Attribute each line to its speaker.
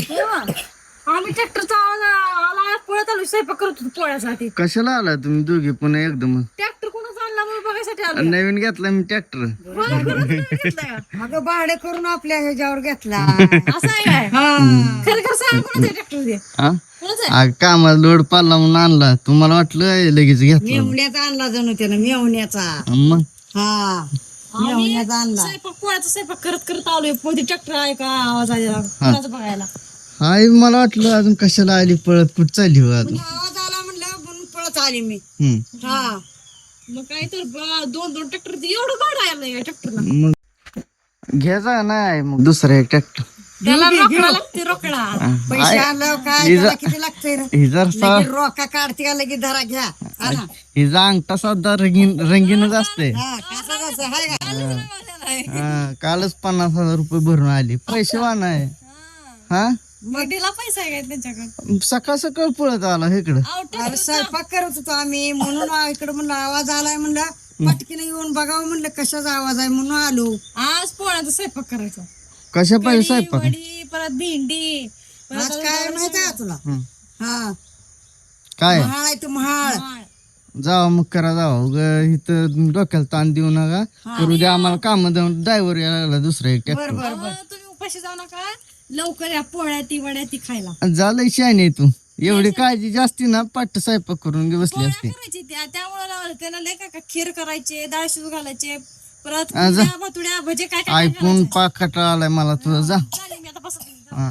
Speaker 1: आम्ही ट्रॅक्टरचा आला पळत आलो स्वयंपाक करत होतो पोळ्यासाठी.
Speaker 2: कशाला आला तुम्ही दोघे पुन्हा एकदम?
Speaker 1: ट्रॅक्टर कोणाचा आणला म्हणून बघायसाठी आलो.
Speaker 2: नवीन घेतला मी ट्रॅक्टर.
Speaker 3: अगं भाडे करून आपल्या ह्याच्यावर घेतला.
Speaker 1: असं आहे काय? खरं खरं सांग कोणाचा ट्रॅक्टर दे.
Speaker 2: हा
Speaker 1: कोणाचा आहे?
Speaker 2: कामाला लोड पाडला म्हणून आणला. तुम्हाला वाटलं लगेच घेतला.
Speaker 3: मेवण्याचा आणला जणू त्यानं मेवण्याचा.
Speaker 2: मग
Speaker 3: हा मेवण्याचा आणला.
Speaker 1: स्वयंपाक पोळ्याचा स्वयंपाक करत करत आलोय. पोती ट्रॅक्टर आहे का आवाज आहे कोणाचा बघायला.
Speaker 2: हाय मला वाटलं अजून कशाला आली पळत कुठ चालली हो अजून.
Speaker 3: आवाज आला म्हणलं म्हणून पळत आली मी.
Speaker 2: हम्म.
Speaker 3: हा
Speaker 1: मग काय तर दोन दोन ट्रॅक्टर एवढं भाडं आलं या ट्रॅक्टरला.
Speaker 2: मग घ्यायचा नाही मग दुसरा एक ट्रॅक्टर.
Speaker 1: त्याला रोकडा लागते रोकडा.
Speaker 3: पैसे आलं काय त्याला किती लागतंय रे?
Speaker 2: ही जरसा
Speaker 3: लगेच रोका काढते का लगेच धरा घ्या. हा ना.
Speaker 2: हिचा अंगठा सुद्धा रंगीनच असते.
Speaker 3: हा कसं कसं हाय का?
Speaker 2: हा, कालच 50,000 रुपये भरून आली. पैसे वाहन आहे. हा
Speaker 1: बर्थडेला पैसा आहे काय त्यांच्याकडे.
Speaker 2: सकाळ सकाळ पळत आला इकडं.
Speaker 3: अरे स्वयंपाक करत होतो आम्ही म्हणून इकडे म्हणलं आवाज आलाय म्हणलं पटकीने येऊन बघावं म्हणलं कशाचा आवाज आहे म्हणून आलो.
Speaker 1: आज पोळ्याचा स्वयंपाक करायचा.
Speaker 2: कशा पाहिजे
Speaker 1: कढी,
Speaker 2: स्वयंपाक?
Speaker 1: वडी परत भेंडी
Speaker 3: आज काय माहित आहे का तुला? हा
Speaker 2: काय
Speaker 3: महाळ आहे तू महाळ.
Speaker 2: जावा मग करा जावा उगा इथं डोक्याला ताण देऊ नका. करू द्या आम्हाला काम देऊन ड्रायव्हर यायला लागला दुसरा एक ट्रॅक्टर.
Speaker 1: तुम्ही उपाशी जाऊ नका. लवकर या पोळ्या ती वड्या ती खायला.
Speaker 2: झालंय शाने तू एवढी काळजी जास्ती ना पाठ स्वयंपाक करून बसली
Speaker 1: पोळ्या
Speaker 2: असते.
Speaker 1: करायची त्यामुळे त्याला लय काय खीर करायचे डाळ शिजू घालायचे परत भातुड्या भजे काय काय
Speaker 2: ऐकून पाक कटाळा आलाय मला तुझा. जा
Speaker 1: चालेल मी आता बसत
Speaker 2: हा